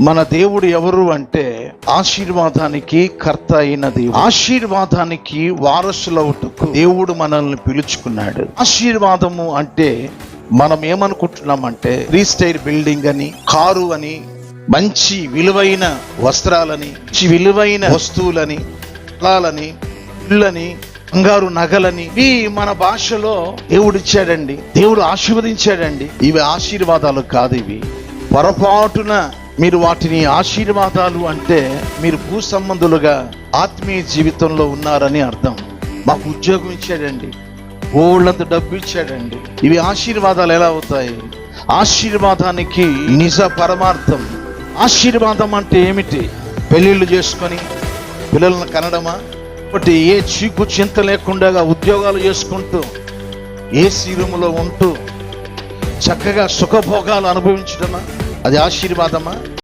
మన దేవుడు ఎవరు అంటే ఆశీర్వాదానికి కర్త అయిన దేవుడు. ఆశీర్వాదానికి వారసులవుటకు దేవుడు మనల్ని పిలుచుకున్నాడు. ఆశీర్వాదము అంటే మనం ఏమనుకుంటున్నామంటే 3 స్టైర్ బిల్డింగ్ అని, కారు అని, మంచి విలువైన వస్త్రాలని, విలువైన వస్తువులని, ఫలాలని, ఇళ్ళని, బంగారు నగలని, ఇవి మన భాషలో దేవుడిచ్చాడండి, దేవుడు ఆశీర్వదించాడండి. ఇవి ఆశీర్వాదాలు కాదు. ఇవి పొరపాటున మీరు వాటిని ఆశీర్వాదాలు అంటే మీరు భూ సంబంధులుగా ఆత్మీయ జీవితంలో ఉన్నారని అర్థం. మాకు ఉద్యోగం ఇచ్చాడండి, ఓళ్ళంత డబ్బు ఇచ్చాడండి. ఇవి ఆశీర్వాదాలు ఎలా అవుతాయి? ఆశీర్వాదానికి నిజ పరమార్థం. ఆశీర్వాదం అంటే ఏమిటి? పెళ్ళిళ్ళు చేసుకొని పిల్లలను కనడమా? ఒకటి ఏ చీకు చింత లేకుండా ఉద్యోగాలు చేసుకుంటూ ఏసీ రూములో ఉంటూ చక్కగా సుఖభోగాలు అనుభవించడమా? అది ఆశీర్వాదమా?